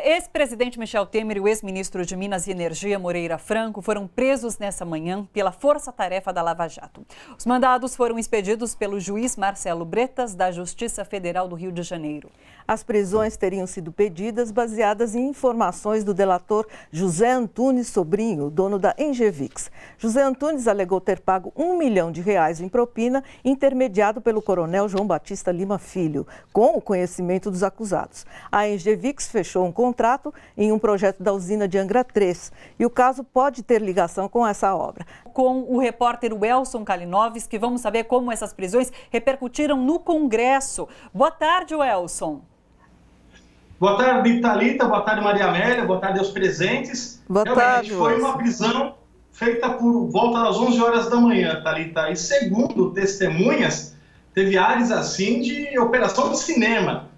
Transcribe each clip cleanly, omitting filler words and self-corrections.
Ex-presidente Michel Temer e o ex-ministro de Minas e Energia, Moreira Franco, foram presos nessa manhã pela Força-Tarefa da Lava Jato. Os mandados foram expedidos pelo juiz Marcelo Bretas, da Justiça Federal do Rio de Janeiro. As prisões teriam sido pedidas baseadas em informações do delator José Antunes Sobrinho, dono da Engevix. José Antunes alegou ter pago R$1 milhão em propina, intermediado pelo coronel João Batista Lima Filho, com o conhecimento dos acusados. A Engevix fechou um contrato em um projeto da usina de Angra 3 e o caso pode ter ligação com essa obra. Com o repórter Welson Kalinowski, vamos saber como essas prisões repercutiram no Congresso. Boa tarde, Welson. Boa tarde, Thalita. Boa tarde, Maria Amélia. Boa tarde aos presentes. Boa tarde, foi uma prisão feita por volta das 11 horas da manhã, Thalita. E segundo testemunhas, teve áreas assim de operação de cinema.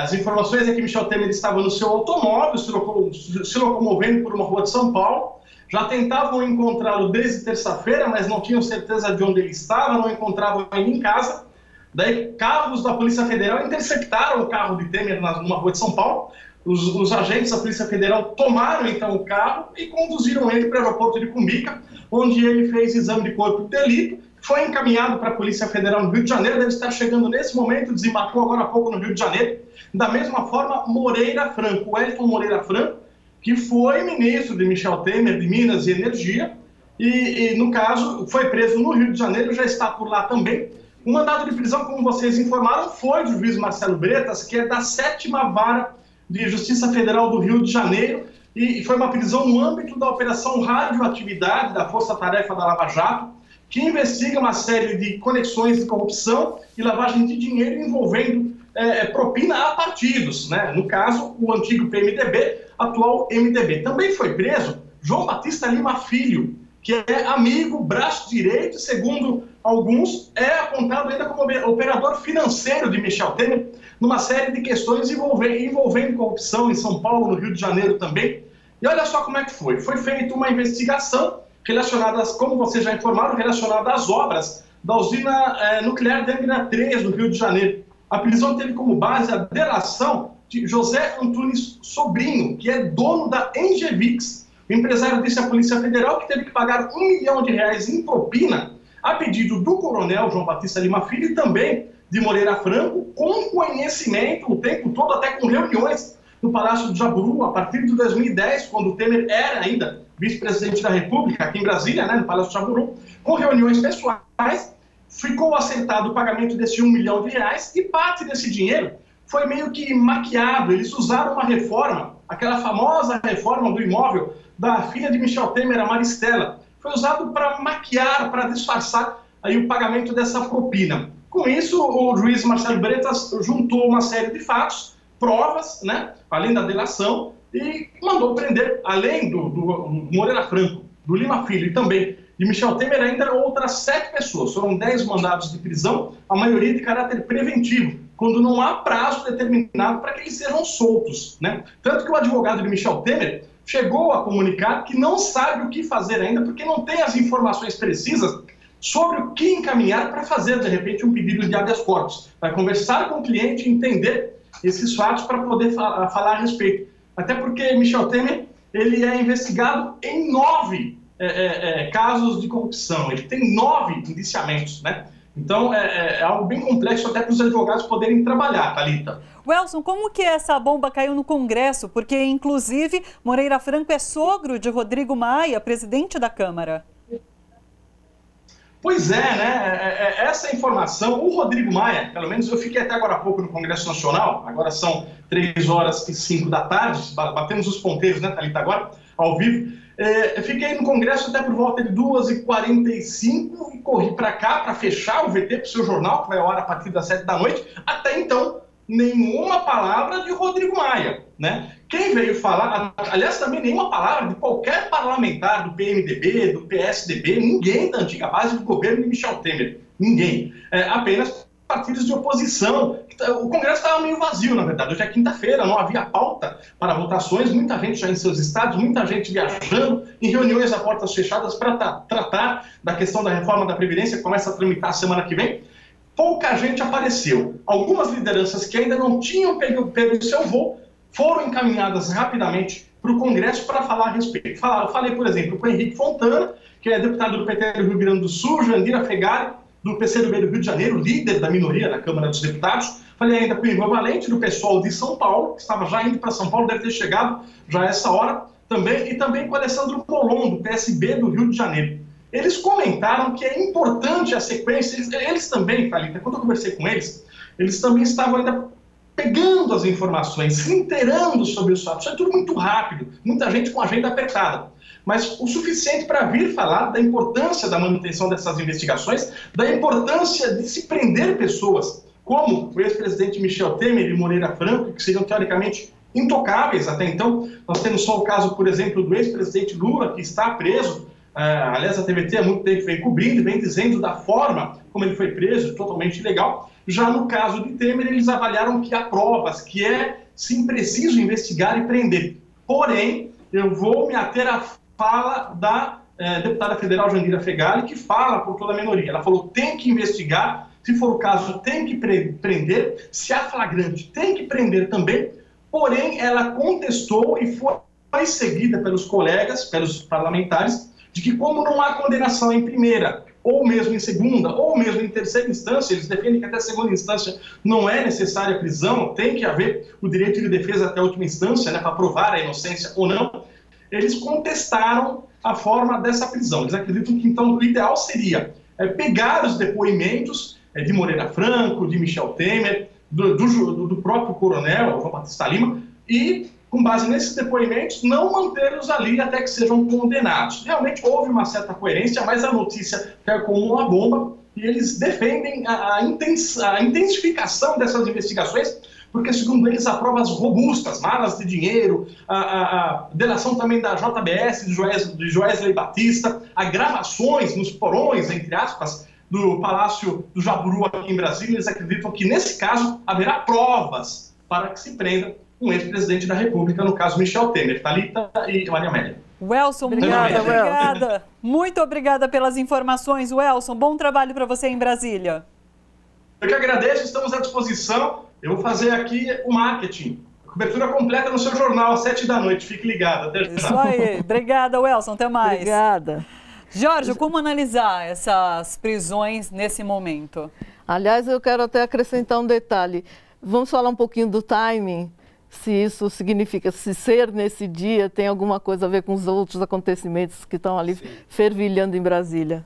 As informações é que Michel Temer estava no seu automóvel, se locomovendo por uma rua de São Paulo. Já tentavam encontrá-lo desde terça-feira, mas não tinham certeza de onde ele estava, não encontravam ainda em casa. Daí, carros da Polícia Federal interceptaram o carro de Temer numa rua de São Paulo. Os agentes da Polícia Federal tomaram, então, o carro e conduziram ele para o aeroporto de Cumbica, onde ele fez exame de corpo de delito. Foi encaminhado para a Polícia Federal no Rio de Janeiro, deve estar chegando nesse momento, desembarcou agora há pouco no Rio de Janeiro. Da mesma forma, Moreira Franco, Wellington Moreira Franco, que foi ministro de Michel Temer, de Minas e Energia, e no caso, foi preso no Rio de Janeiro, já está por lá também. O mandado de prisão, como vocês informaram, foi do juiz Marcelo Bretas, que é da 7ª Vara de Justiça Federal do Rio de Janeiro, e foi uma prisão no âmbito da Operação Radioatividade da Força-Tarefa da Lava Jato, que investiga uma série de conexões de corrupção e lavagem de dinheiro envolvendo propina a partidos, né? No caso, o antigo PMDB, atual MDB. Também foi preso João Batista Lima Filho, que é amigo, braço direito, segundo alguns, é apontado ainda como operador financeiro de Michel Temer, numa série de questões envolvendo corrupção em São Paulo, no Rio de Janeiro também. E olha só como é que foi. Foi feita uma investigação relacionadas, como vocês já informaram, relacionada às obras da usina nuclear de Angra 3, no Rio de Janeiro. A prisão teve como base a delação de José Antunes Sobrinho, que é dono da Engevix. O empresário disse à Polícia Federal que teve que pagar R$1 milhão em propina, a pedido do coronel João Batista Lima Filho e também de Moreira Franco, com conhecimento o tempo todo, até com reuniões no Palácio do Jaburu, a partir de 2010, quando o Temer era ainda vice-presidente da República, aqui em Brasília, né, no Palácio do Jaburu, com reuniões pessoais, ficou acertado o pagamento desse R$1 milhão e parte desse dinheiro foi meio que maquiado. Eles usaram uma reforma, aquela famosa reforma do imóvel da filha de Michel Temer, a Maristela. Foi usado para maquiar, para disfarçar aí o pagamento dessa propina. Com isso, o juiz Marcelo Bretas juntou uma série de fatos, provas, né, além da delação, e mandou prender, além do Moreira Franco, do Lima Filho e também de Michel Temer, ainda outras 7 pessoas. Foram 10 mandados de prisão, a maioria de caráter preventivo, quando não há prazo determinado para que eles sejam soltos, né? Tanto que o advogado de Michel Temer chegou a comunicar que não sabe o que fazer ainda, porque não tem as informações precisas sobre o que encaminhar para fazer, de repente, um pedido de habeas corpus. Vai conversar com o cliente, entender esses fatos para poder falar a respeito. Até porque Michel Temer, ele é investigado em 9 casos de corrupção. Ele tem 9 indiciamentos, né? Então, é algo bem complexo até para os advogados poderem trabalhar, Thalita. Welson, como que essa bomba caiu no Congresso? Porque, inclusive, Moreira Franco é sogro de Rodrigo Maia, presidente da Câmara. Pois é, né? Essa informação, o Rodrigo Maia, pelo menos eu fiquei até agora há pouco no Congresso Nacional, agora são 3h05 da tarde, batemos os ponteiros, né, Thalita, agora, ao vivo. Eu fiquei no Congresso até por volta de 2h45 e corri para cá para fechar o VT para o seu jornal, que vai ao ar a partir das 7 da noite. Até então, nenhuma palavra de Rodrigo Maia, né? Quem veio falar, aliás, também nenhuma palavra de qualquer parlamentar do PMDB, do PSDB, ninguém da antiga base do governo de Michel Temer, ninguém. Apenas partidos de oposição. O Congresso estava meio vazio, na verdade. Hoje é quinta-feira, não havia pauta para votações, muita gente já em seus estados, muita gente viajando, em reuniões a portas fechadas para tratar da questão da reforma da Previdência, que começa a tramitar semana que vem. Pouca gente apareceu. Algumas lideranças que ainda não tinham pego o seu voo foram encaminhadas rapidamente para o Congresso para falar a respeito. Eu falei, por exemplo, com o Henrique Fontana, que é deputado do PT do Rio Grande do Sul, Jandira Fegali, do PCdoB do Rio de Janeiro, líder da minoria na Câmara dos Deputados. Falei ainda com o Ivan Valente, do PSOL de São Paulo, que estava já indo para São Paulo, deve ter chegado já a essa hora, também, e também com o Alessandro Colombo, do PSB do Rio de Janeiro. Eles comentaram que é importante a sequência, eles também, Thalita, quando eu conversei com eles também estavam ainda pegando as informações, se inteirando sobre os fatos. Isso é tudo muito rápido, muita gente com a agenda apertada. Mas o suficiente para vir falar da importância da manutenção dessas investigações, da importância de se prender pessoas, como o ex-presidente Michel Temer e Moreira Franco, que seriam teoricamente intocáveis até então. Nós temos só o caso, por exemplo, do ex-presidente Lula, que está preso. Aliás, a TVT há muito tempo vem cobrindo, vem dizendo da forma como ele foi preso, totalmente ilegal. Já no caso de Temer, eles avaliaram que há provas, que é, sim, preciso investigar e prender. Porém, eu vou me ater à fala da deputada federal Jandira Fegali, que fala por toda a minoria. Ela falou, tem que investigar, se for o caso, tem que prender, se há flagrante, tem que prender também. Porém, ela contestou e foi seguida pelos colegas, pelos parlamentares, de que como não há condenação em primeira, ou mesmo em segunda, ou mesmo em terceira instância, eles defendem que até segunda instância não é necessária a prisão, tem que haver o direito de defesa até a última instância, né, para provar a inocência ou não, eles contestaram a forma dessa prisão. Eles acreditam que, então, o ideal seria pegar os depoimentos de Moreira Franco, de Michel Temer, do próprio coronel João Batista Lima, e, com base nesses depoimentos, não mantê-los ali até que sejam condenados. Realmente houve uma certa coerência, mas a notícia caiu como uma bomba e eles defendem a intensificação dessas investigações, porque, segundo eles, há provas robustas, malas de dinheiro, a delação também da JBS, de Joesley Batista, há gravações nos porões, entre aspas, do Palácio do Jaburu aqui em Brasília. Eles acreditam que, nesse caso, haverá provas para que se prenda um ex-presidente da República, no caso Michel Temer. Thalita e Maria Amélia. Welson, obrigada. Muito obrigada pelas informações, Welson. Bom trabalho para você em Brasília. Eu que agradeço, estamos à disposição. Eu vou fazer aqui o marketing. Cobertura completa no seu jornal às 7 da noite. Fique ligado. Até já. Isso aí. Obrigada, Welson. Até mais. Obrigada. Jorge, como analisar essas prisões nesse momento? Aliás, eu quero até acrescentar um detalhe. Vamos falar um pouquinho do timing. Se isso significa, se ser nesse dia tem alguma coisa a ver com os outros acontecimentos que estão ali fervilhando em Brasília.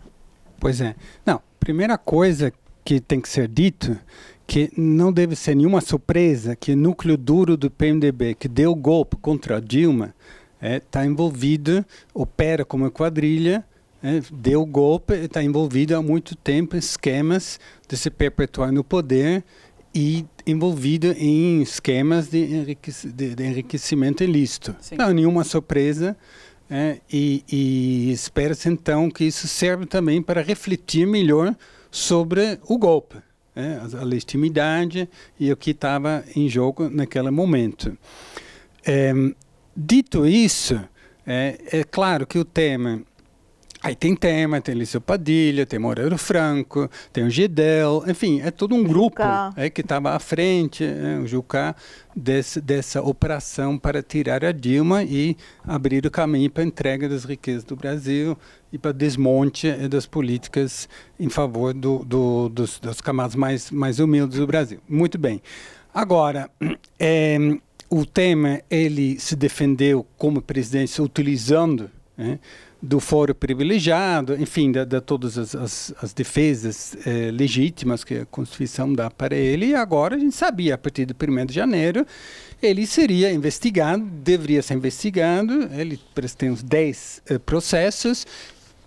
Pois é. Não, primeira coisa que tem que ser dito, que não deve ser nenhuma surpresa que o núcleo duro do PMDB, que deu o golpe contra a Dilma, está envolvido, opera como quadrilha, deu o golpe, está envolvido há muito tempo em esquemas de se perpetuar no poder e envolvido em esquemas de enriquecimento ilícito. Sim. Não, nenhuma surpresa, e espera-se então que isso serve também para refletir melhor sobre o golpe, a legitimidade e o que estava em jogo naquele momento. Dito isso, é claro que o tema... Aí tem Temer, tem Lício Padilha, tem Moreira Franco, tem o Gedel, enfim, é todo um grupo que estava à frente, o Jucá, dessa operação para tirar a Dilma e abrir o caminho para a entrega das riquezas do Brasil e para desmonte das políticas em favor dos camadas mais humildes do Brasil. Muito bem. Agora, o Temer, ele se defendeu como presidente utilizando do foro privilegiado, enfim, de todas as defesas legítimas que a Constituição dá para ele, e agora a gente sabia, a partir do 1º de janeiro, ele seria investigado, deveria ser investigado, ele tem uns 10 processos,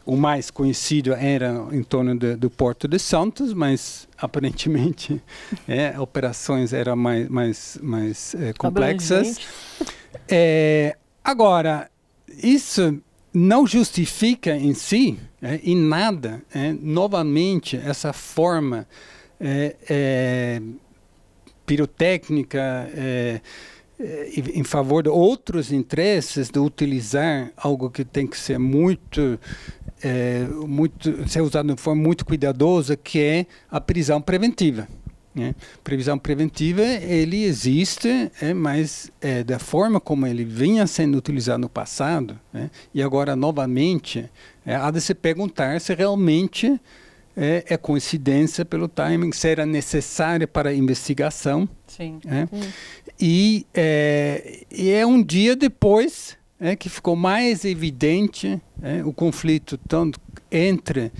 o mais conhecido era em torno do Porto de Santos, mas aparentemente operações eram mais complexas. Agora, isso não justifica em si, em nada, novamente, essa forma pirotécnica em favor de outros interesses, de utilizar algo que tem que ser ser usado de forma muito cuidadosa, que é a prisão preventiva. Previsão preventiva, ele existe, mas da forma como ele vinha sendo utilizado no passado, e agora novamente, há de se perguntar se realmente é coincidência pelo timing, se era necessário para a investigação. Sim. E é um dia depois que ficou mais evidente o conflito tanto entre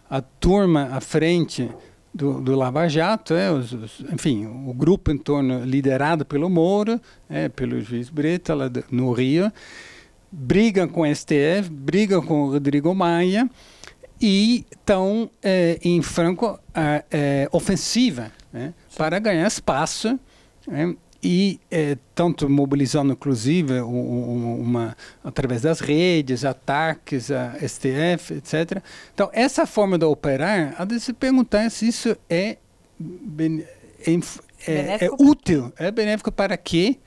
a turma à frente do Lava Jato, enfim, o grupo em torno liderado pelo Moro, pelo juiz Bretta lá no Rio, brigam com o STF, brigam com o Rodrigo Maia e estão em franco ofensiva para ganhar espaço, e tanto mobilizando, inclusive, através das redes, ataques a STF, etc. Então, essa forma de operar, há de se perguntar se isso é útil, é benéfico para quê?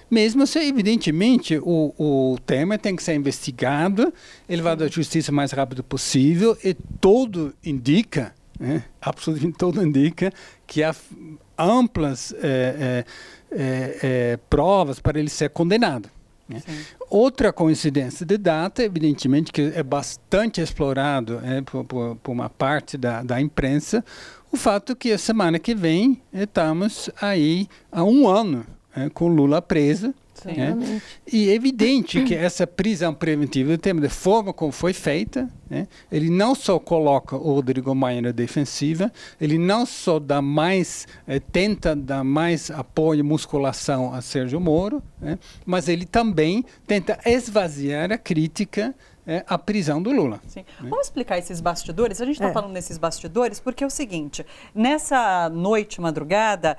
Mesmo se, evidentemente, o tema tem que ser investigado, levado à justiça o mais rápido possível, e tudo indica, absolutamente tudo indica, que há amplas provas para ele ser condenado. Outra coincidência de data, evidentemente, que é bastante explorado por uma parte da imprensa, o fato que a semana que vem estamos aí há um ano com Lula preso. E é evidente que essa prisão preventiva, da forma como foi feita, ele não só coloca o Rodrigo Maia na defensiva, ele não só tenta dar mais apoio e musculação a Sérgio Moro, mas ele também tenta esvaziar a crítica a prisão do Lula. Vamos explicar esses bastidores? A gente está falando desses bastidores porque é o seguinte, nessa noite, madrugada,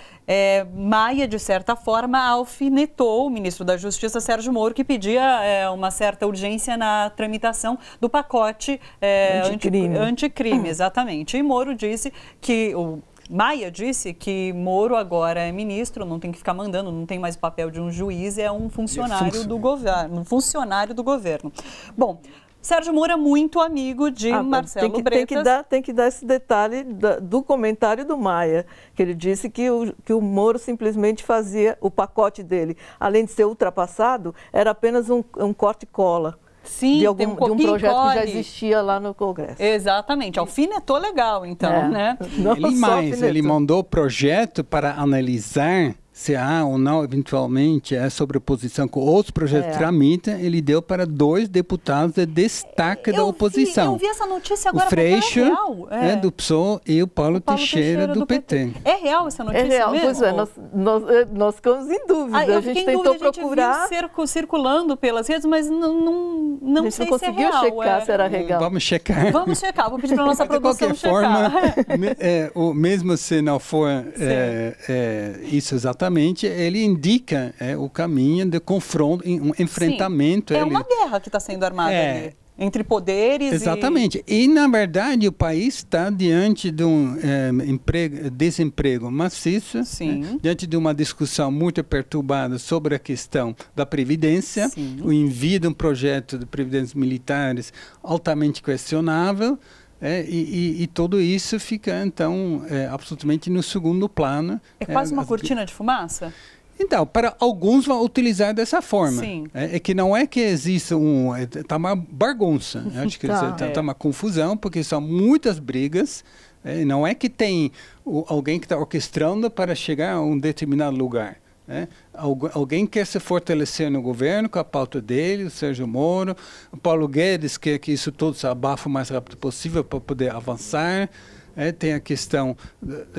Maia, de certa forma, alfinetou o ministro da Justiça, Sérgio Moro, que pedia uma certa urgência na tramitação do pacote anticrime, exatamente. E Moro disse que... Maia disse que Moro agora é ministro, não tem que ficar mandando, não tem mais o papel de um juiz, é um funcionário do governo. Bom, Sérgio Moro é muito amigo de Marcelo Bretas. Tem que dar esse detalhe do comentário do Maia, que ele disse que o Moro simplesmente fazia o pacote dele, além de ser ultrapassado, era apenas um corte-cola. Sim, de um projeto que já existia lá no Congresso. Exatamente, alfinetou legal, então, né? Ele mandou o projeto para analisar se há ou não, eventualmente, sobreposição com outros projetos tramitam, ele deu para 2 deputados de destaque da oposição. Eu vi essa notícia agora. O Freixo, do PSOL, e o Paulo Teixeira, do PT. É real essa notícia mesmo? Pois nós ficamos em dúvida. A gente tentou procurar. A gente viu circulando pelas redes, mas não sei se é real. A gente não conseguiu checar se era real. Vamos checar. Vamos checar, vou pedir para a nossa produção checar. De qualquer forma, mesmo se não for isso exatamente, ele indica o caminho de confronto, um enfrentamento. É uma guerra que está sendo armada ali, entre poderes. Exatamente. E, na verdade, o país está diante de um desemprego maciço, diante de uma discussão muito perturbada sobre a questão da Previdência, o envio de um projeto de previdências militares altamente questionável. E tudo isso fica, então, absolutamente no segundo plano. É quase uma cortina de fumaça? Então, para alguns vão utilizar dessa forma. É que não é que exista está uma bagunça. Acho que está uma confusão, porque são muitas brigas. Não é que tem alguém que está orquestrando para chegar a um determinado lugar. Alguém quer se fortalecer no governo com a pauta dele, o Sérgio Moro. O Paulo Guedes quer que isso tudo se abafe o mais rápido possível para poder avançar. Tem a questão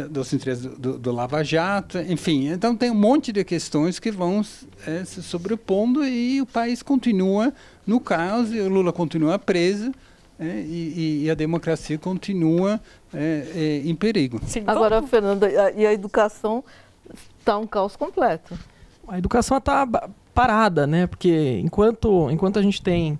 dos interesses do Lava Jato, enfim. Então, tem um monte de questões que vão se sobrepondo e o país continua no caos, e o Lula continua preso, e a democracia continua em perigo. Agora, Fernanda, e a educação está um caos completo. A educação está parada, né? Porque enquanto a gente tem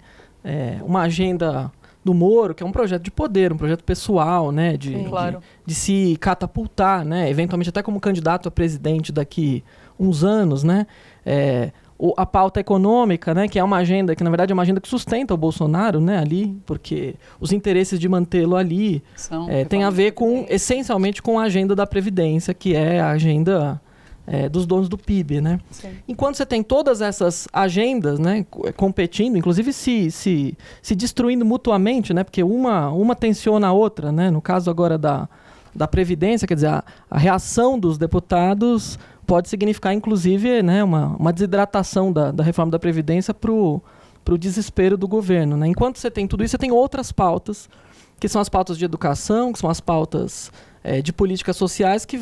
uma agenda do Moro, que é um projeto de poder, um projeto pessoal, né? De se catapultar, né? Eventualmente até como candidato a presidente daqui uns anos, né? a pauta econômica, né, que é uma agenda que, na verdade, é uma agenda que sustenta o Bolsonaro, né, ali, porque os interesses de mantê-lo ali tem a ver essencialmente com a agenda da Previdência, que é a agenda dos donos do PIB, né? Sim. Enquanto você tem todas essas agendas, né, competindo, inclusive se destruindo mutuamente, né, porque uma tensiona a outra, né? No caso agora da Previdência, quer dizer, a reação dos deputados pode significar, inclusive, né, uma desidratação da reforma da Previdência para o desespero do governo, né? Enquanto você tem tudo isso, você tem outras pautas, que são as pautas de educação, que são as pautas de políticas sociais que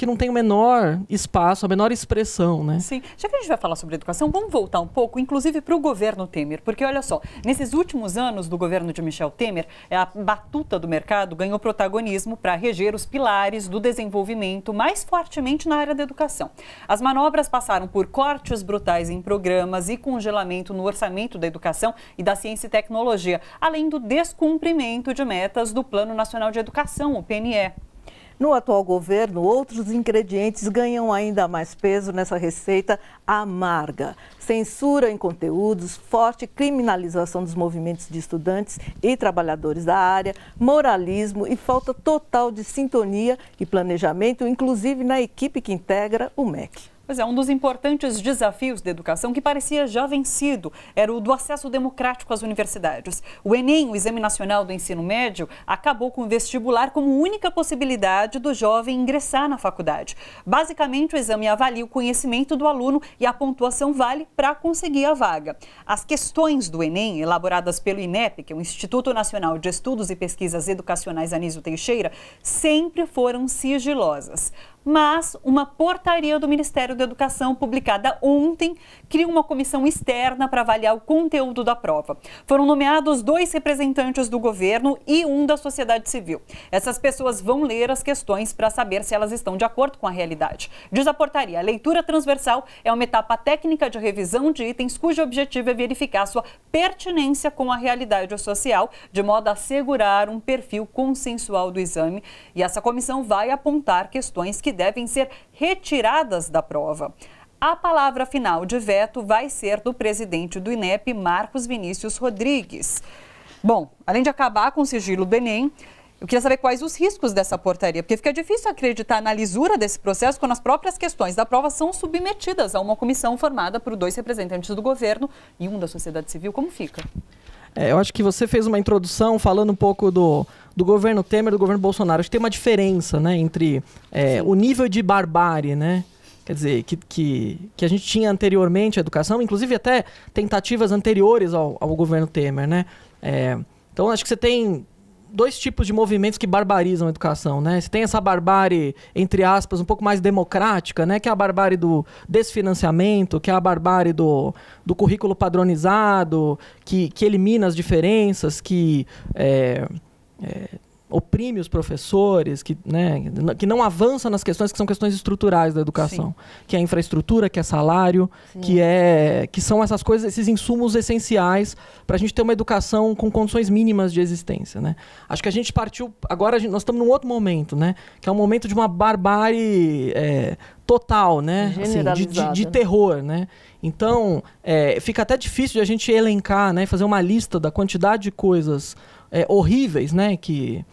não tem o menor espaço, a menor expressão, né? Sim. Já que a gente vai falar sobre educação, vamos voltar um pouco, inclusive para o governo Temer, porque olha só, nesses últimos anos do governo de Michel Temer, a batuta do mercado ganhou protagonismo para reger os pilares do desenvolvimento mais fortemente na área da educação. As manobras passaram por cortes brutais em programas e congelamento no orçamento da educação e da ciência e tecnologia, além do descumprimento de metas do Plano Nacional de Educação, o PNE. No atual governo, outros ingredientes ganham ainda mais peso nessa receita amarga. Censura em conteúdos, forte criminalização dos movimentos de estudantes e trabalhadores da área, moralismo e falta total de sintonia e planejamento, inclusive na equipe que integra o MEC. Pois é, um dos importantes desafios da educação que parecia já vencido era o do acesso democrático às universidades. O Enem, o Exame Nacional do Ensino Médio, acabou com o vestibular como única possibilidade do jovem ingressar na faculdade. Basicamente, o exame avalia o conhecimento do aluno e a pontuação vale para conseguir a vaga. As questões do Enem, elaboradas pelo INEP, que é o Instituto Nacional de Estudos e Pesquisas Educacionais Anísio Teixeira, sempre foram sigilosas. Mas uma portaria do Ministério da Educação, publicada ontem, cria uma comissão externa para avaliar o conteúdo da prova. Foram nomeados 2 representantes do governo e um da sociedade civil. Essas pessoas vão ler as questões para saber se elas estão de acordo com a realidade. Diz a portaria, a leitura transversal é uma etapa técnica de revisão de itens cujo objetivo é verificar sua pertinência com a realidade social, de modo a assegurar um perfil consensual do exame. E essa comissão vai apontar questões que devem ser retiradas da prova. A palavra final de veto vai ser do presidente do INEP, Marcos Vinícius Rodrigues. Bom, além de acabar com o sigilo do Enem, eu queria saber quais os riscos dessa portaria, porque fica difícil acreditar na lisura desse processo quando as próprias questões da prova são submetidas a uma comissão formada por 2 representantes do governo e um da sociedade civil. Como fica? Eu acho que você fez uma introdução falando um pouco do governo Temer e do governo Bolsonaro. Acho que tem uma diferença, né, entre o nível de barbárie, né? Quer dizer, que a gente tinha anteriormente a educação, inclusive até tentativas anteriores ao governo Temer, né? Então, acho que você tem 2 tipos de movimentos que barbarizam a educação, né? Você tem essa barbárie, entre aspas, um pouco mais democrática, né? Que é a barbárie do desfinanciamento, que é a barbárie do currículo padronizado, que elimina as diferenças, que oprime os professores, que não avança nas questões que são questões estruturais da educação. Sim. Que é infraestrutura, que é salário, que são essas coisas, esses insumos essenciais para a gente ter uma educação com condições mínimas de existência, né? Acho que a gente partiu... Agora nós estamos num outro momento, né? Que é um momento de uma barbárie total, né? Assim, de terror, né? Então, fica até difícil de a gente elencar, né? Fazer uma lista da quantidade de coisas horríveis, né? Que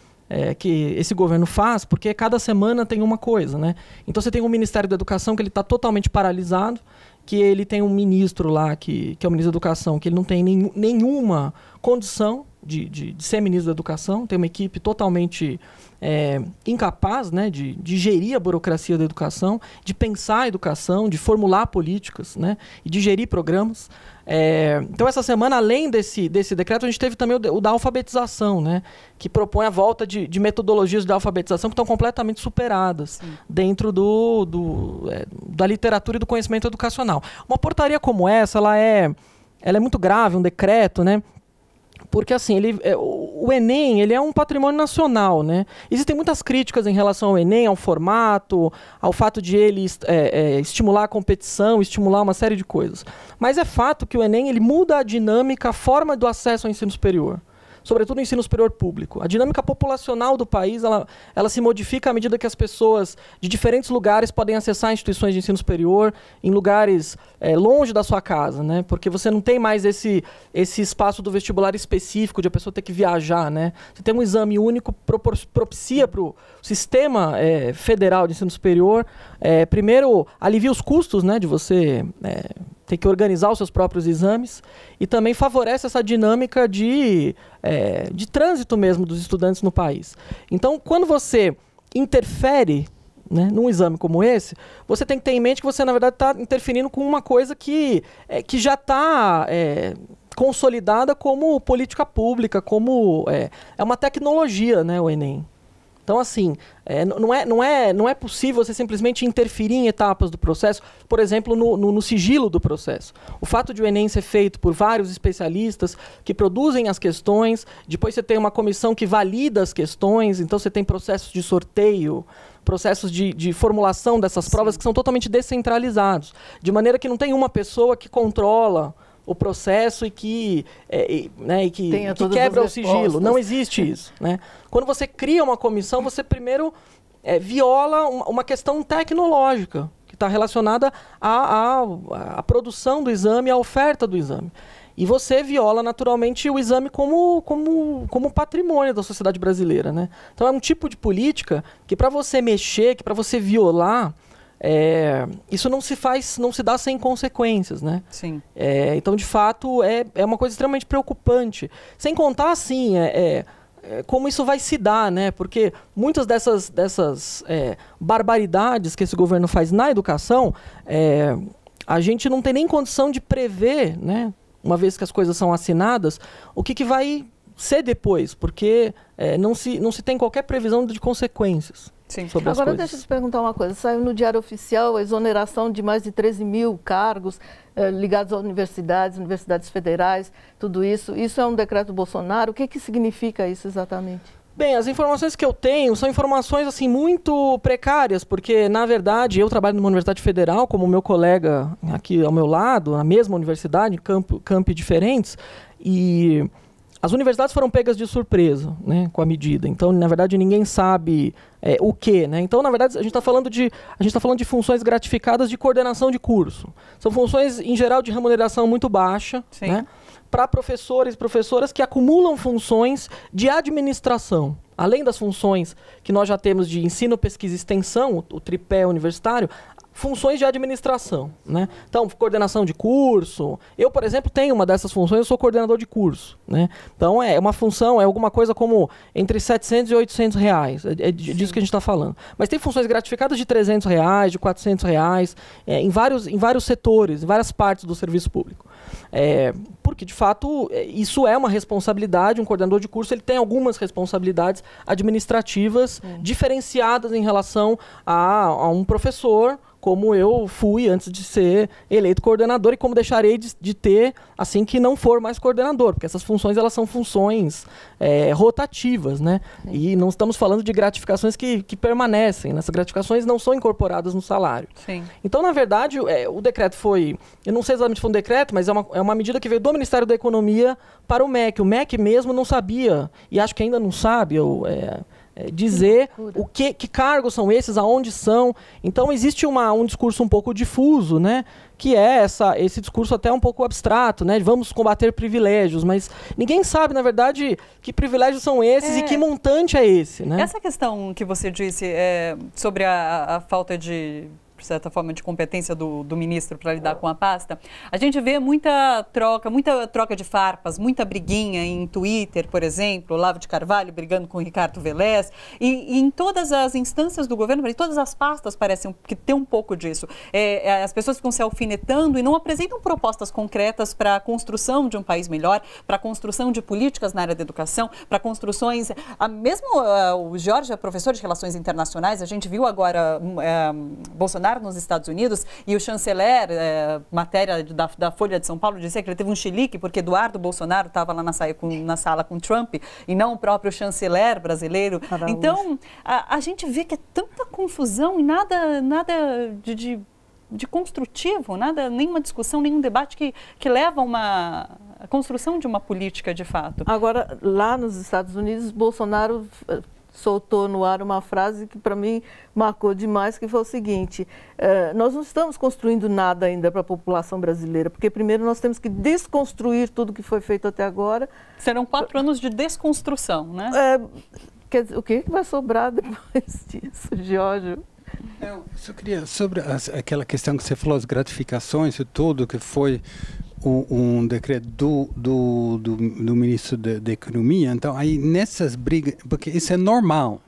esse governo faz, porque cada semana tem uma coisa, né? Então você tem um Ministério da Educação que ele está totalmente paralisado, que ele tem um ministro lá, que é o ministro da Educação, que ele não tem nenhuma condição de ser ministro da Educação, tem uma equipe totalmente incapaz, né, de gerir a burocracia da educação, de pensar a educação, de formular políticas, né, e de gerir programas. Então, essa semana, além desse decreto, a gente teve também o da alfabetização, né, que propõe a volta de metodologias da alfabetização que estão completamente superadas. Sim. Dentro da literatura e do conhecimento educacional. Uma portaria como essa, ela é muito grave, um decreto, né? Porque, assim, o Enem, ele é um patrimônio nacional, né? Existem muitas críticas em relação ao Enem, ao formato, ao fato de ele estimular a competição, estimular uma série de coisas. Mas é fato que o Enem, ele muda a dinâmica, a forma do acesso ao ensino superior. sobretudo no ensino superior público. A dinâmica populacional do país, ela se modifica à medida que as pessoas de diferentes lugares podem acessar instituições de ensino superior em lugares longe da sua casa, né? Porque você não tem mais esse espaço do vestibular específico de a pessoa ter que viajar, né? Você tem um exame único, propicia para o sistema federal de ensino superior, primeiro, alivia os custos, né, de você ter que organizar os seus próprios exames, e também favorece essa dinâmica de trânsito mesmo dos estudantes no país. Então, quando você interfere, né, num exame como esse, você tem que ter em mente que você, na verdade, está interferindo com uma coisa que já está consolidada como política pública, como é uma tecnologia, né, o Enem. Então, assim, não é possível você simplesmente interferir em etapas do processo, por exemplo, no sigilo do processo. O fato de o Enem ser feito por vários especialistas que produzem as questões, depois você tem uma comissão que valida as questões, então você tem processos de sorteio, processos de formulação dessas provas que são totalmente descentralizados, de maneira que não tem uma pessoa que controla o processo e que quebra o sigilo. Não existe isso, né? Quando você cria uma comissão, você primeiro viola uma questão tecnológica que está relacionada à produção do exame, à oferta do exame. E você viola naturalmente o exame como patrimônio da sociedade brasileira, né? Então é um tipo de política que, para você mexer, que para você violar, isso não se dá sem consequências, né? Sim. Então, de fato, é uma coisa extremamente preocupante. Sem contar, assim, como isso vai se dar, né? Porque muitas dessas barbaridades que esse governo faz na educação, a gente não tem nem condição de prever, né? Uma vez que as coisas são assinadas, o que vai ser depois, porque não se tem qualquer previsão de consequências. Sim. Sobre Agora, as coisas. deixa eu te perguntar uma coisa. Saiu no Diário Oficial a exoneração de mais de 13 mil cargos ligados a universidades federais, tudo isso. Isso é um decreto Bolsonaro. O que significa isso exatamente? Bem, as informações que eu tenho são informações assim, muito precárias, porque, na verdade, eu trabalho numa universidade federal, como o meu colega aqui ao meu lado, na mesma universidade, campi diferentes, e as universidades foram pegas de surpresa, né, com a medida. Então, na verdade, ninguém sabe o quê, né? Então, na verdade, a gente está falando de funções gratificadas de coordenação de curso. São funções, em geral, de remuneração muito baixa, né, para professores e professoras que acumulam funções de administração. Além das funções que nós já temos de ensino, pesquisa e extensão, o tripé universitário, funções de administração, né? Então, coordenação de curso. Eu, por exemplo, tenho uma dessas funções, eu sou coordenador de curso, né? Então, é uma função, é alguma coisa como entre 700 e 800 reais. É disso que a gente está falando. Mas tem funções gratificadas de 300 reais, de 400 reais, em vários setores, em várias partes do serviço público. Porque, de fato, isso é uma responsabilidade. Um coordenador de curso ele tem algumas responsabilidades administrativas diferenciadas em relação a um professor, como eu fui antes de ser eleito coordenador e como deixarei de ter assim que não for mais coordenador, porque essas funções elas são funções rotativas, né? E não estamos falando de gratificações que permanecem, né? Essas gratificações não são incorporadas no salário. Sim. Então, na verdade, o decreto foi, eu não sei exatamente se foi um decreto, mas é uma medida que veio do Ministério da Economia para o MEC. O MEC mesmo não sabia, e acho que ainda não sabe, dizer que cargos são esses, aonde são. Então existe um discurso um pouco difuso, né? Que é esse discurso até um pouco abstrato, né? Vamos combater privilégios, mas ninguém sabe, na verdade, que privilégios são esses e que montante é esse, né? Essa questão que você disse sobre a falta de, de certa forma, de competência do ministro para lidar com a pasta, a gente vê muita troca de farpas, muita briguinha em Twitter, por exemplo, Olavo de Carvalho brigando com o Ricardo Velez, e em todas as instâncias do governo, em todas as pastas parecem que tem um pouco disso. As pessoas ficam se alfinetando e não apresentam propostas concretas para a construção de um país melhor, para a construção de políticas na área da educação, para construções... Mesmo o Jorge é professor de Relações Internacionais, a gente viu agora Bolsonaro nos Estados Unidos e o chanceler, matéria da Folha de São Paulo, dizia que ele teve um chilique porque Eduardo Bolsonaro estava lá na sala com Trump e não o próprio chanceler brasileiro. Então, a gente vê que é tanta confusão e nada de de construtivo, nada, nenhuma discussão, nenhum debate que leva a construção de uma política de fato. Agora, lá nos Estados Unidos, Bolsonaro soltou no ar uma frase que para mim marcou demais, que foi o seguinte: nós não estamos construindo nada ainda para a população brasileira, porque primeiro nós temos que desconstruir tudo que foi feito até agora. Serão 4 anos de desconstrução, né? Quer dizer, o que vai sobrar depois disso, Giorgio? Eu só queria, sobre aquela questão que você falou, as gratificações e tudo, que foi um decreto do ministro da Economia. Então, aí nessas brigas, porque isso é normal,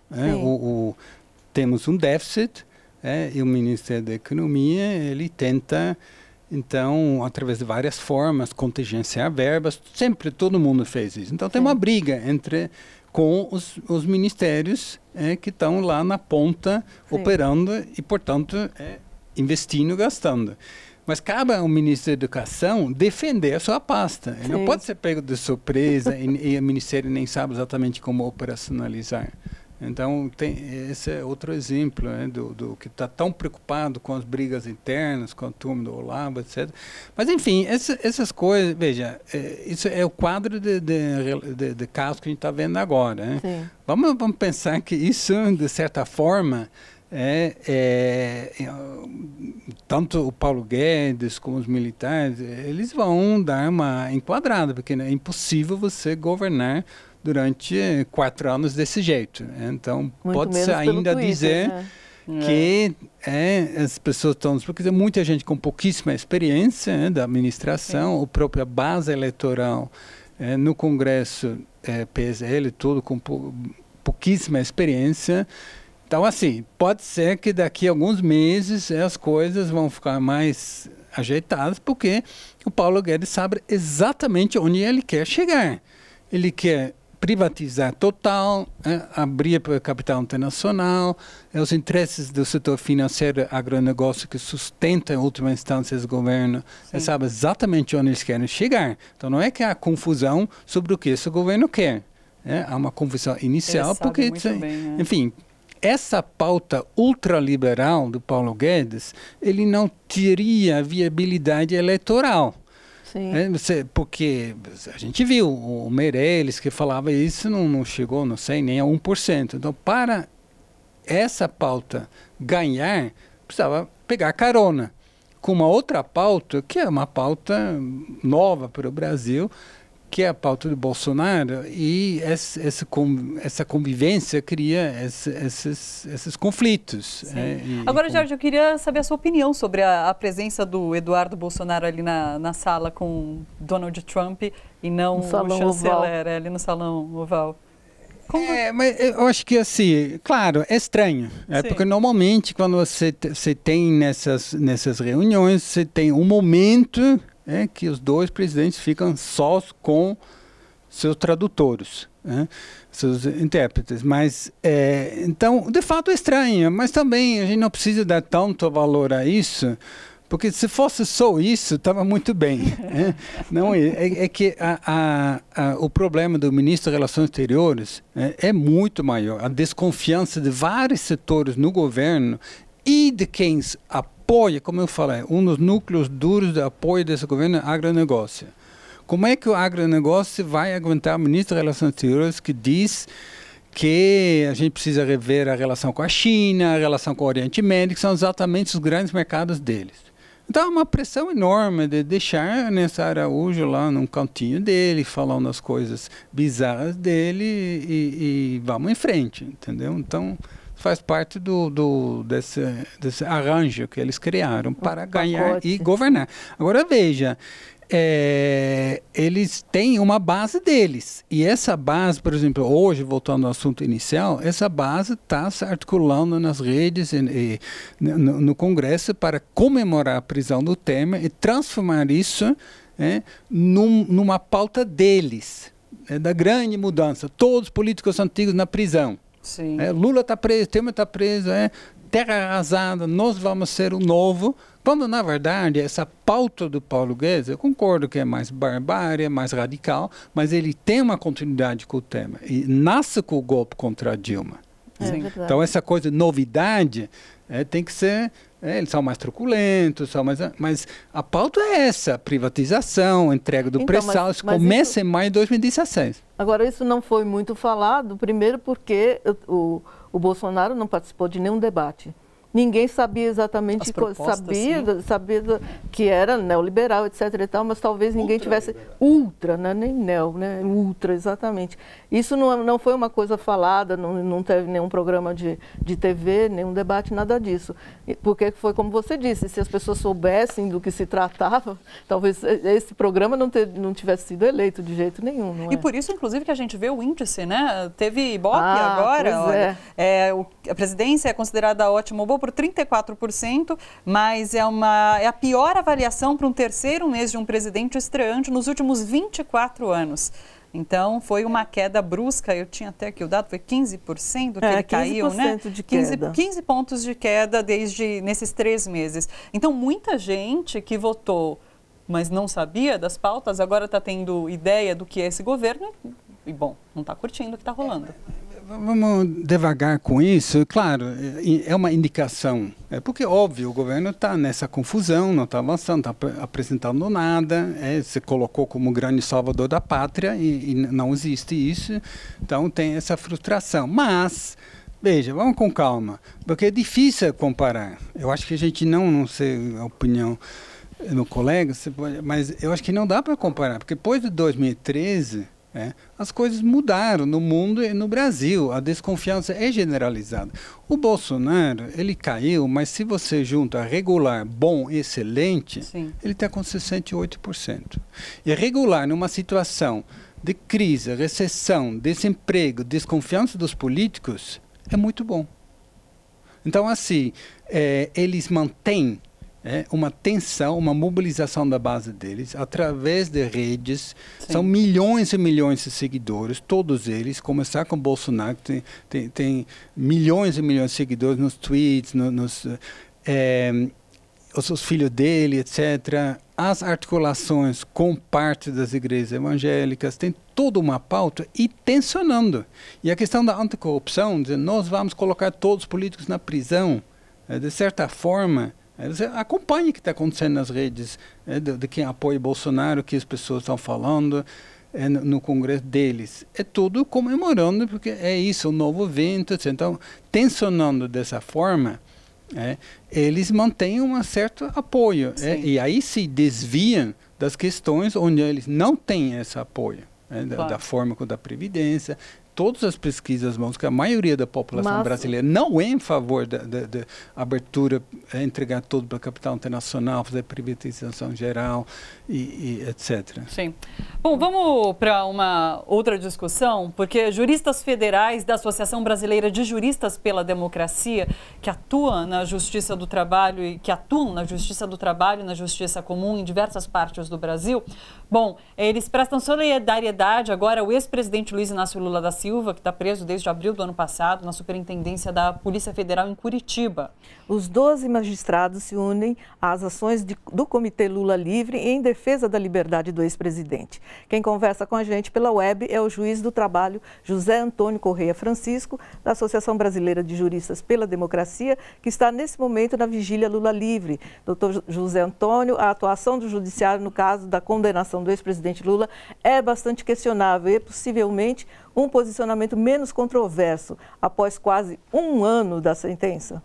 temos um déficit, e o Ministério da Economia, ele tenta, então, através de várias formas, contingenciar verbas, sempre todo mundo fez isso. Então, tem uma briga com os ministérios que estão lá na ponta, operando e, portanto, investindo, gastando. Mas cabe ao ministro da Educação defender a sua pasta. Ele não pode ser pego de surpresa e o ministério nem sabe exatamente como operacionalizar. Então, esse é outro exemplo do que está tão preocupado com as brigas internas, com a turma do Olavo, etc. Mas, enfim, essas coisas, veja, isso é o quadro de casos que a gente está vendo agora. Né? Vamos pensar que isso, de certa forma, tanto o Paulo Guedes como os militares, eles vão dar uma enquadrada, porque é impossível você governar durante 4 anos desse jeito. Então, pode-se ainda dizer que as pessoas estão... Porque tem muita gente com pouquíssima experiência da administração, a própria base eleitoral no Congresso, PSL, tudo com pouquíssima experiência. Então, assim, pode ser que daqui a alguns meses as coisas vão ficar mais ajeitadas, porque o Paulo Guedes sabe exatamente onde ele quer chegar. Ele quer privatizar total, abrir para o capital internacional, os interesses do setor financeiro, agronegócio, que sustenta em última instância esse governo, ele sabe exatamente onde eles querem chegar. Então, não é que há confusão sobre o que esse governo quer. Há uma confusão inicial, porque, bem, enfim... Essa pauta ultraliberal do Paulo Guedes, ele não teria viabilidade eleitoral. Porque a gente viu, o Meirelles que falava isso não chegou, não sei, nem a 1%. Então, para essa pauta ganhar, precisava pegar carona com uma outra pauta, que é uma pauta nova para o Brasil, que é a pauta do Bolsonaro, e essa convivência cria esses conflitos. Agora, Jorge, eu queria saber a sua opinião sobre a presença do Eduardo Bolsonaro ali na sala com Donald Trump e não o chanceler ali no Salão Oval. Mas eu acho que, assim, claro, é estranho. Porque normalmente, quando você tem nessas reuniões, você tem um momento... que os dois presidentes ficam sós com seus tradutores, seus intérpretes. Mas, então, de fato é estranho, mas também a gente não precisa dar tanto valor a isso, porque se fosse só isso, estava muito bem. Não, é que o problema do ministro das Relações Exteriores é muito maior. A desconfiança de vários setores no governo e de quem apoia, como eu falei, um dos núcleos duros de apoio desse governo é o agronegócio. Como é que o agronegócio vai aguentar o ministro das Relações Exteriores que diz que a gente precisa rever a relação com a China, a relação com o Oriente Médio, que são exatamente os grandes mercados deles? Então, é uma pressão enorme de deixar Ernesto Araújo lá num cantinho dele, falando as coisas bizarras dele e vamos em frente, entendeu? Então... faz parte desse arranjo que eles criaram para ganhar e governar. Agora, veja, eles têm uma base deles. E essa base, por exemplo, hoje, voltando ao assunto inicial, essa base está se articulando nas redes e no Congresso para comemorar a prisão do Temer e transformar isso numa pauta deles, da grande mudança. Todos os políticos antigos na prisão. Lula está preso, Temer está preso, terra arrasada, nós vamos ser o novo, quando na verdade essa pauta do Paulo Guedes, eu concordo que é mais barbárie, mais radical, mas ele tem uma continuidade com o Temer, e nasce com o golpe contra a Dilma. Então, essa coisa, novidade, tem que ser... eles são mais truculentos, mas a pauta é essa, privatização, entrega do pré-sal, isso começa em maio de 2016. Agora, isso não foi muito falado, primeiro porque o Bolsonaro não participou de nenhum debate. Ninguém sabia exatamente, sabia que era neoliberal, etc. e tal, mas talvez ninguém tivesse ultra, né? Nem neo, né? Ultra, exatamente. Isso não foi uma coisa falada, não teve nenhum programa de TV, nenhum debate, nada disso. Porque foi como você disse, se as pessoas soubessem do que se tratava, talvez esse programa não tivesse sido eleito de jeito nenhum. Não é? E por isso, inclusive, que a gente vê o índice, né? Teve Ibope agora, olha, a presidência é considerada ótima ou boa por 34%, mas é a pior avaliação para um terceiro mês de um presidente estreante nos últimos 24 anos. Então, foi uma queda brusca, eu tinha até aqui o dado, foi 15% que ele caiu, né? De queda. 15 pontos de queda nesses 3 meses. Então, muita gente que votou, mas não sabia das pautas, agora está tendo ideia do que é esse governo e, bom, não está curtindo o que está rolando. Vamos devagar com isso. Claro, é uma indicação. Porque, óbvio, o governo está nessa confusão, não está avançando, não está apresentando nada. Se colocou como grande salvador da pátria e não existe isso. Então, tem essa frustração. Mas, veja, vamos com calma, porque é difícil comparar. Eu acho que a gente não sei a opinião do colega, mas eu acho que não dá para comparar, porque depois de 2013... as coisas mudaram no mundo e no Brasil. A desconfiança é generalizada. O Bolsonaro, ele caiu, mas se você junta regular, bom, excelente, sim, ele está com 68%. E regular, numa situação de crise, recessão, desemprego, desconfiança dos políticos, é muito bom. Então, assim, eles mantêm uma tensão, uma mobilização da base deles através de redes. Sim. São milhões e milhões de seguidores, todos eles, começar com Bolsonaro, tem milhões e milhões de seguidores nos tweets, os filhos dele, etc. As articulações com parte das igrejas evangélicas, tem toda uma pauta e tensionando. E a questão da anticorrupção, dizer, nós vamos colocar todos os políticos na prisão, de certa forma. Você acompanha o que está acontecendo nas redes, de quem apoia Bolsonaro, o que as pessoas estão falando no Congresso deles. É tudo comemorando, porque é isso, o novo vento. Então, tensionando dessa forma, eles mantêm um certo apoio. E aí se desviam das questões onde eles não têm esse apoio, da forma da Previdência. Todas as pesquisas mostram que a maioria da população brasileira não é em favor da abertura, entregar tudo para a capital internacional, fazer privatização geral e etc. Sim. Bom, vamos para uma outra discussão, porque juristas federais da Associação Brasileira de Juristas pela Democracia, que atuam na Justiça do Trabalho e na Justiça Comum em diversas partes do Brasil, bom, eles prestam solidariedade agora ao ex-presidente Luiz Inácio Lula da Silva, que está preso desde abril do ano passado na Superintendência da Polícia Federal em Curitiba. Os 12 magistrados se unem às ações do Comitê Lula Livre em defesa da liberdade do ex-presidente. Quem conversa com a gente pela web é o juiz do trabalho José Antônio Correia Francisco, da Associação Brasileira de Juristas pela Democracia, que está nesse momento na vigília Lula Livre. Doutor José Antônio, a atuação do judiciário no caso da condenação do ex-presidente Lula é bastante questionável e possivelmente um posicionamento menos controverso após quase um ano da sentença?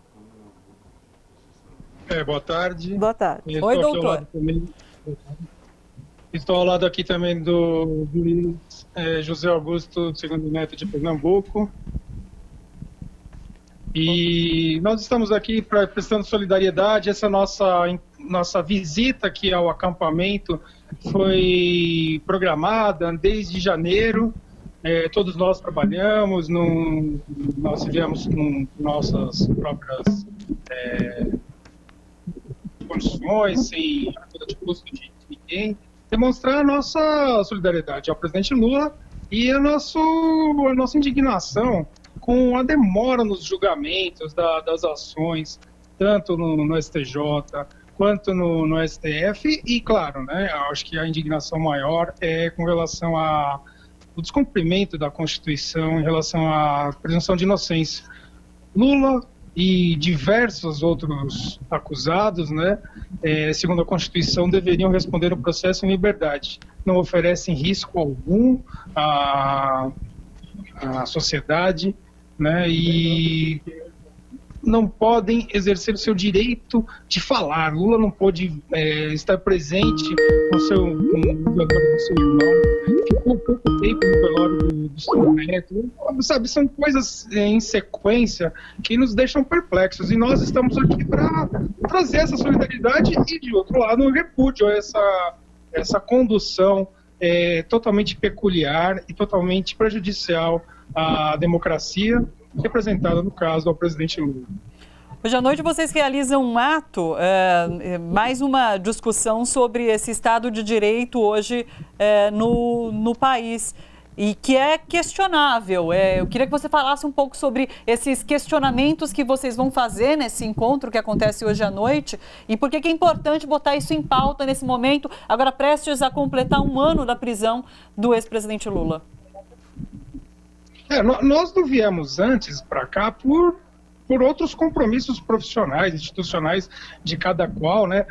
Boa tarde. Boa tarde. Oi, doutor. Estou ao lado aqui também do juiz José Augusto, segundo neto de Pernambuco. E nós estamos aqui prestando solidariedade. Essa nossa visita aqui ao acampamento foi programada desde janeiro. Todos nós trabalhamos, nós vivemos com nossas próprias condições, sem ajuda de custo de ninguém, demonstrar a nossa solidariedade ao presidente Lula e a nossa indignação com a demora nos julgamentos das ações, tanto no STJ quanto no STF, e claro, acho que a indignação maior é com relação ao descumprimento da Constituição em relação à presunção de inocência. Lula e diversos outros acusados, né, segundo a Constituição, deveriam responder ao processo em liberdade. Não oferecem risco algum à sociedade, né, e não podem exercer o seu direito de falar. Lula não pôde estar presente com o velório do seu irmão, ficou pouco tempo no velório do seu neto, sabe, são coisas em sequência que nos deixam perplexos, e nós estamos aqui para trazer essa solidariedade e, de outro lado, um repúdio a essa condução totalmente peculiar e totalmente prejudicial à democracia, representada, no caso, ao presidente Lula. Hoje à noite vocês realizam um ato, mais uma discussão sobre esse Estado de Direito hoje no país, e que é questionável. Eu queria que você falasse um pouco sobre esses questionamentos que vocês vão fazer nesse encontro que acontece hoje à noite, e por que é importante botar isso em pauta nesse momento, agora prestes a completar um ano da prisão do ex-presidente Lula. Nós não viemos antes para cá por outros compromissos profissionais, institucionais de cada qual, né?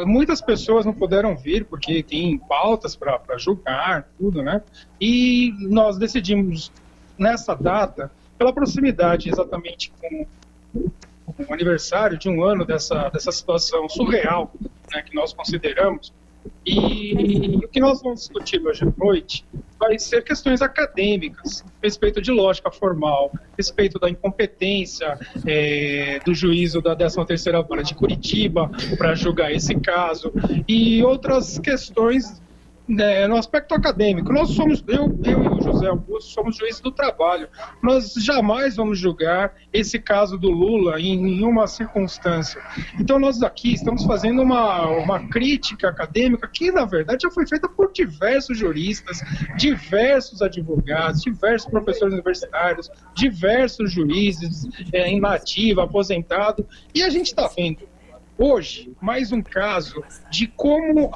Muitas pessoas não puderam vir porque tem pautas para julgar, tudo, né? E nós decidimos, nessa data, pela proximidade exatamente com o aniversário de um ano dessa situação surreal, né, que nós consideramos. E o que nós vamos discutir hoje à noite vai ser questões acadêmicas, respeito de lógica formal, respeito da incompetência do juízo da 13ª Vara de Curitiba para julgar esse caso, e outras questões no aspecto acadêmico. Nós somos, eu e o José Augusto, somos juízes do trabalho. Nós jamais vamos julgar esse caso do Lula em nenhuma circunstância. Então nós aqui estamos fazendo uma crítica acadêmica que, na verdade, já foi feita por diversos juristas, diversos advogados, diversos professores universitários, diversos juízes em nativa, aposentado, e a gente está vendo hoje mais um caso de como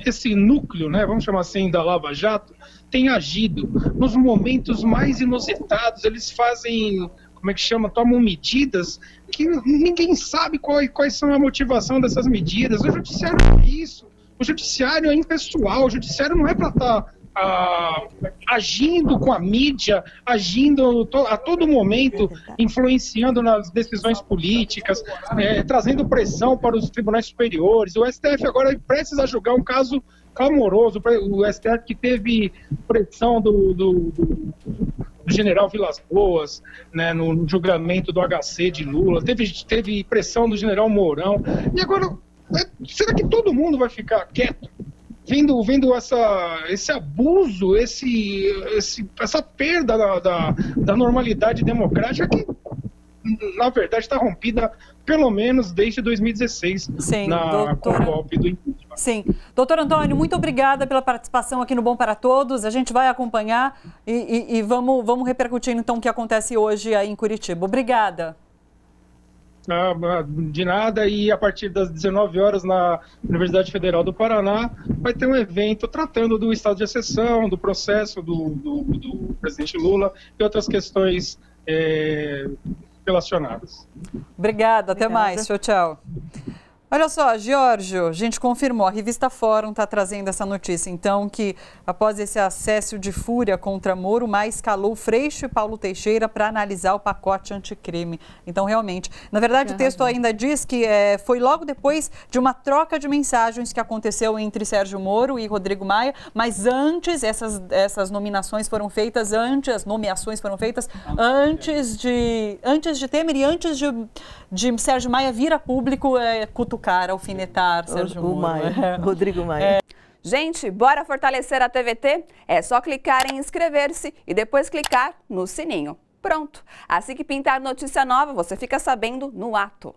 esse núcleo, né, vamos chamar assim, da Lava Jato, tem agido nos momentos mais inusitados. Eles fazem, como é que chama, tomam medidas que ninguém sabe quais são a motivação dessas medidas. O judiciário é isso, o judiciário é impessoal, o judiciário não é para estar agindo com a mídia, agindo a todo momento, influenciando nas decisões políticas, trazendo pressão para os tribunais superiores. O STF agora precisa julgar um caso clamoroso, o STF que teve pressão do general Vilas Boas, né, no julgamento do HC de Lula, teve pressão do general Mourão, e agora, será que todo mundo vai ficar quieto? Vendo esse abuso, essa perda da normalidade democrática que, na verdade, está rompida pelo menos desde 2016, com o golpe do impeachment. Sim. Doutor Antônio, muito obrigada pela participação aqui no Bom para Todos. A gente vai acompanhar e vamos repercutindo então o que acontece hoje aí em Curitiba. Obrigada. De nada, e a partir das 19 horas na Universidade Federal do Paraná vai ter um evento tratando do estado de exceção, do processo do presidente Lula e outras questões relacionadas. Obrigada, até mais. Tchau, tchau. Olha só, Giorgio, a gente confirmou, a revista Fórum está trazendo essa notícia, então, que após esse acesso de fúria contra Moro, mais escalou Freixo e Paulo Teixeira para analisar o pacote anticrime. Então, realmente, na verdade, o texto ainda diz que foi logo depois de uma troca de mensagens que aconteceu entre Sérgio Moro e Rodrigo Maia, mas antes, essas nominações foram feitas as nomeações foram feitas antes de Temer e antes de Sérgio Maia vir a público cutucar, alfinetar Sérgio Moro. Rodrigo Maia. Gente, bora fortalecer a TVT? É só clicar em inscrever-se e depois clicar no sininho. Pronto! Assim que pintar notícia nova, você fica sabendo no ato.